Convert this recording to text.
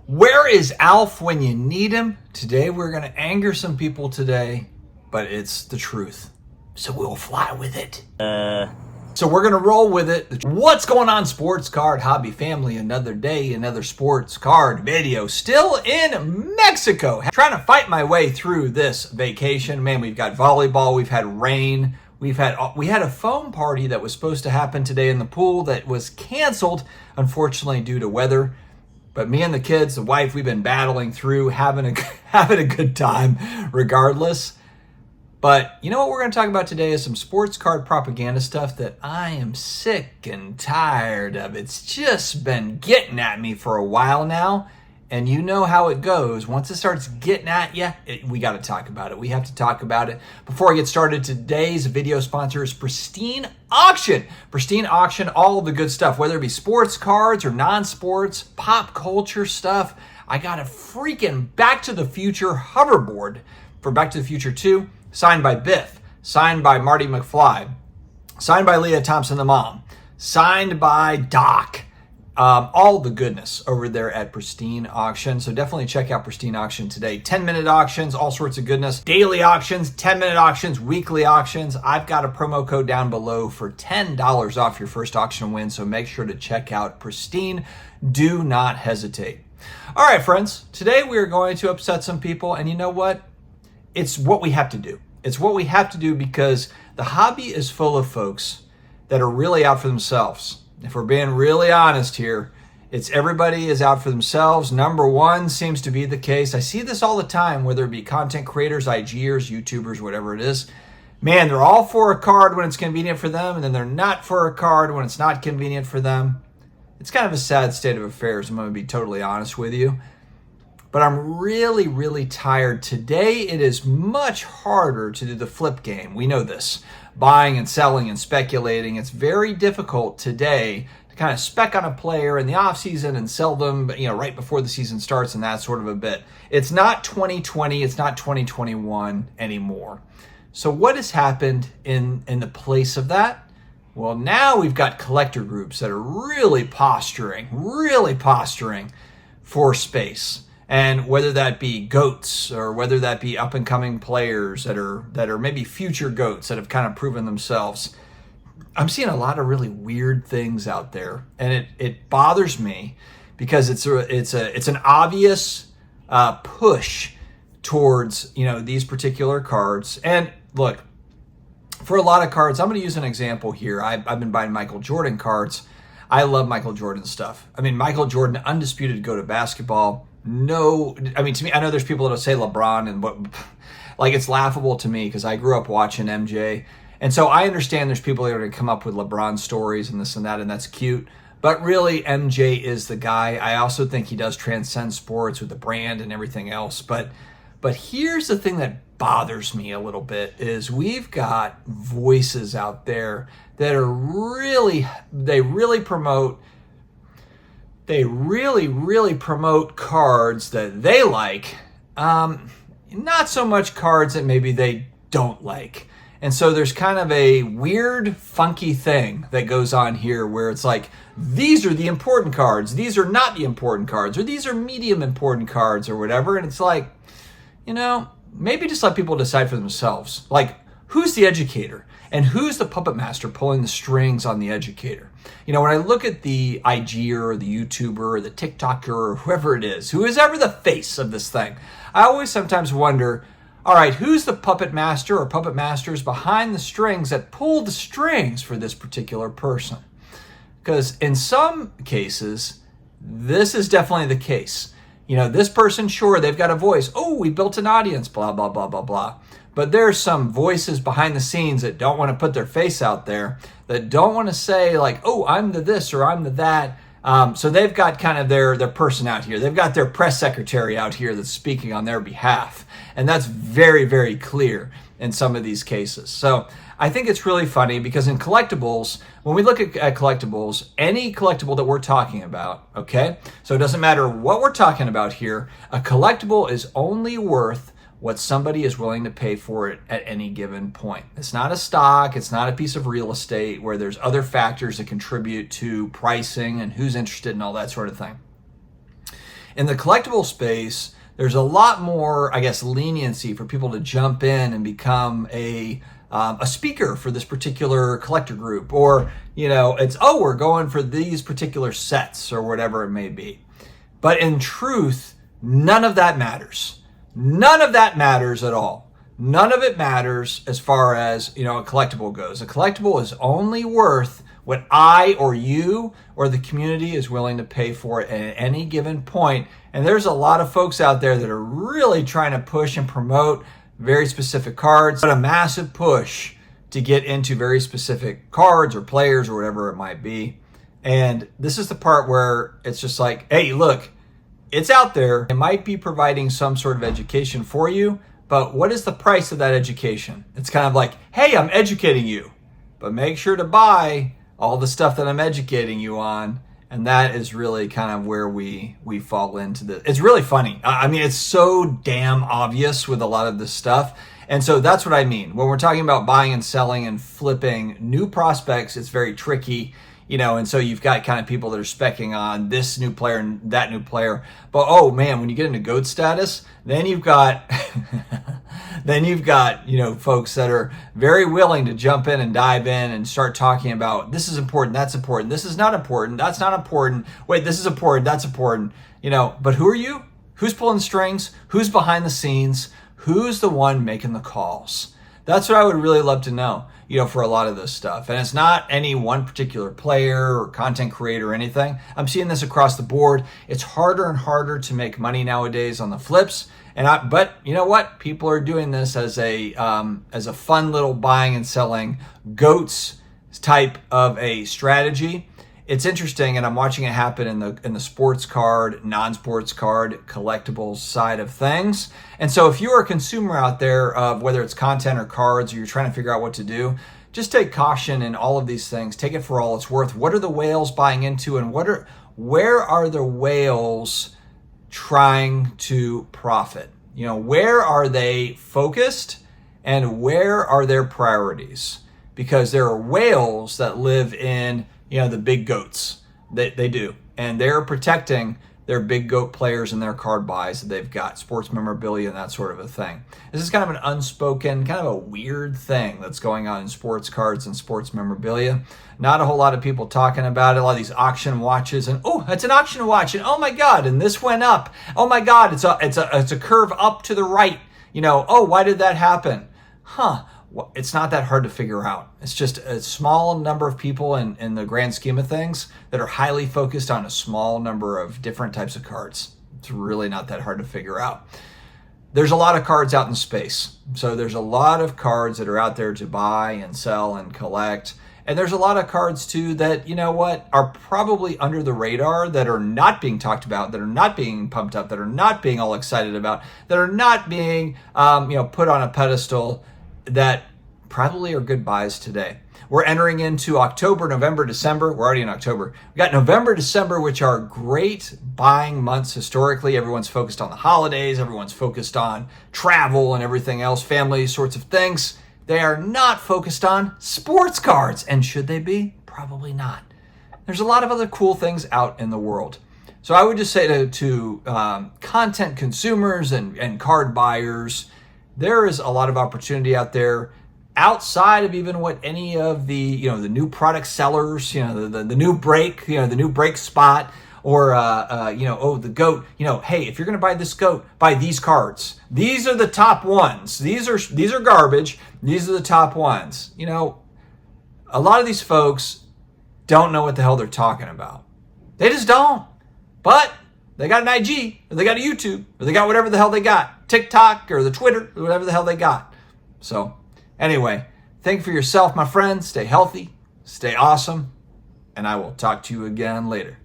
Where is Alf when you need him? Today we're going to anger some people today, but it's the truth. So we'll fly with it. So we're going to roll with it. What's going on, sports card hobby family? Another day, another sports card video. Still in Mexico. Trying to fight my way through this vacation. Man, we've got volleyball. We've had rain. We had a foam party that was supposed to happen today in the pool that was canceled, unfortunately, due to weather. But me and the kids, the wife, we've been battling through, having a good time regardless. But you know what we're going to talk about today is some sports card propaganda stuff that I am sick and tired of. It's just been getting at me for a while now. And you know how it goes. Once it starts getting at you, we got to talk about it. We have to talk about it. Before I get started, today's video sponsor is Pristine Auction. Pristine Auction, all the good stuff, whether it be sports cards or non-sports, pop culture stuff. I got a freaking Back to the Future hoverboard for Back to the Future 2, signed by Biff, signed by Marty McFly, signed by Leah Thompson the mom, signed by Doc. All the goodness over there at Pristine Auction. So definitely check out Pristine Auction today. 10-minute auctions, all sorts of goodness. Daily auctions, 10-minute auctions, weekly auctions. I've got a promo code down below for $10 off your first auction win. So make sure to check out Pristine. Do not hesitate. All right, friends. Today we are going to upset some people. And you know what? It's what we have to do. It's what we have to do because the hobby is full of folks that are really out for themselves. If we're being really honest here, it's everybody is out for themselves. Number one seems to be the case. I see this all the time, whether it be content creators, IGers, YouTubers, whatever it is. Man, they're all for a card when it's convenient for them, and then they're not for a card when it's not convenient for them. It's kind of a sad state of affairs, I'm going to be totally honest with you. But I'm really, really tired. Today, it is much harder to do the flip game. We know this. Buying and selling and speculating. It's very difficult today to kind of spec on a player in the off season and sell them, right before the season starts and that sort of a bit. It's not 2020. It's not 2021 anymore. So what has happened in the place of that? Well, now we've got collector groups that are really posturing for space. And whether that be GOATs or whether that be up-and-coming players that are maybe future GOATs that have kind of proven themselves, I'm seeing a lot of really weird things out there, and it bothers me because it's an obvious push towards these particular cards. And look, for a lot of cards, I'm going to use an example here. I've been buying Michael Jordan cards. I love Michael Jordan stuff. I mean, Michael Jordan, undisputed GOAT of basketball. No, I mean, to me, I know there's people that'll say LeBron and what, like, it's laughable to me because I grew up watching MJ. And so I understand there's people that are going to come up with LeBron stories and this and that, and that's cute. But really, MJ is the guy. I also think he does transcend sports with the brand and everything else. But here's the thing that bothers me a little bit is we've got voices out there that are really promote cards that they like, not so much cards that maybe they don't like. And so there's kind of a weird, funky thing that goes on here where it's like, these are the important cards, these are not the important cards, or these are medium important cards or whatever. And it's like, maybe just let people decide for themselves. Like, who's the educator? And who's the puppet master pulling the strings on the educator? When I look at the IGer or the YouTuber or the TikToker or whoever it is, who is ever the face of this thing, I always sometimes wonder, all right, who's the puppet master or puppet masters behind the strings that pull the strings for this particular person? Because in some cases, this is definitely the case. This person, sure, they've got a voice. Oh, we built an audience, blah, blah, blah, blah, blah. But there's some voices behind the scenes that don't want to put their face out there, that don't want to say like, oh, I'm the this or I'm the that. So they've got kind of their person out here. They've got their press secretary out here that's speaking on their behalf. And that's very, very clear in some of these cases. So I think it's really funny because in collectibles, when we look at collectibles, any collectible that we're talking about, okay? So it doesn't matter what we're talking about here. A collectible is only worth what somebody is willing to pay for it at any given point. It's not a stock, it's not a piece of real estate where there's other factors that contribute to pricing and who's interested and all that sort of thing. In the collectible space, there's a lot more, I guess, leniency for people to jump in and become a speaker for this particular collector group, or, you know, it's, oh, we're going for these particular sets or whatever it may be. But in truth, none of that matters. None of that matters at all. None of it matters as far as, you know, a collectible goes. A collectible is only worth what I or you or the community is willing to pay for it at any given point. And there's a lot of folks out there that are really trying to push and promote very specific cards, but a massive push to get into very specific cards or players or whatever it might be. And this is the part where it's just like, hey, look, it's out there. It might be providing some sort of education for you, but what is the price of that education? It's kind of like, hey, I'm educating you, but make sure to buy all the stuff that I'm educating you on. And that is really kind of where we fall into this. It's really funny. I mean, it's so damn obvious with a lot of this stuff. And so that's what I mean. When we're talking about buying and selling and flipping new prospects, it's very tricky, you know, and so you've got kind of people that are specking on this new player and that new player. But oh man, when you get into GOAT status, then you've got you know, folks that are very willing to jump in and dive in and start talking about this is important, that's important, this is not important, that's not important, wait, this is important, that's important, you know. But who are you? Who's pulling strings? Who's behind the scenes? Who's the one making the calls? That's what I would really love to know, you know, for a lot of this stuff. And it's not any one particular player or content creator or anything. I'm seeing this across the board. It's harder and harder to make money nowadays on the flips. But you know what? People are doing this as a fun little buying and selling GOATs type of a strategy. It's interesting, and I'm watching it happen in the sports card, non-sports card, collectibles side of things. And so if you're a consumer out there of whether it's content or cards, or you're trying to figure out what to do, just take caution in all of these things. Take it for all it's worth. What are the whales buying into, and where are the whales trying to profit? You know, where are they focused and where are their priorities? Because there are whales that live in, you know, the big goats. They do. And they're protecting their big goat players and their card buys that they've got, sports memorabilia and that sort of a thing. This is kind of an unspoken, kind of a weird thing that's going on in sports cards and sports memorabilia. Not a whole lot of people talking about it. A lot of these auction watches, and oh, it's an auction watch, and oh my God, and this went up. Oh my God, it's a curve up to the right. You know, oh, why did that happen? Huh. Well, it's not that hard to figure out. It's just a small number of people in the grand scheme of things that are highly focused on a small number of different types of cards. It's really not that hard to figure out. There's a lot of cards out in space. So there's a lot of cards that are out there to buy and sell and collect. And there's a lot of cards too that, you know what, are probably under the radar, that are not being talked about, that are not being pumped up, that are not being all excited about, that are not being put on a pedestal, that probably are good buys today. We're entering into October, November, December. We're already in October. We got November, December, which are great buying months historically. Everyone's focused on the holidays. Everyone's focused on travel and everything else, family sorts of things. They are not focused on sports cards. And should they be? Probably not. There's a lot of other cool things out in the world. So I would just say to content consumers and card buyers, there is a lot of opportunity out there outside of even what any of the the new product sellers, the new break, the new break spot, or the GOAT. Hey, if you're going to buy this GOAT, buy these cards. These are the top ones. These are garbage. These are the top ones. A lot of these folks don't know what the hell they're talking about. They just don't. But they got an IG, or they got a YouTube, or they got whatever the hell they got. TikTok, or the Twitter, or whatever the hell they got. So, anyway, think for yourself, my friend. Stay healthy, stay awesome, and I will talk to you again later.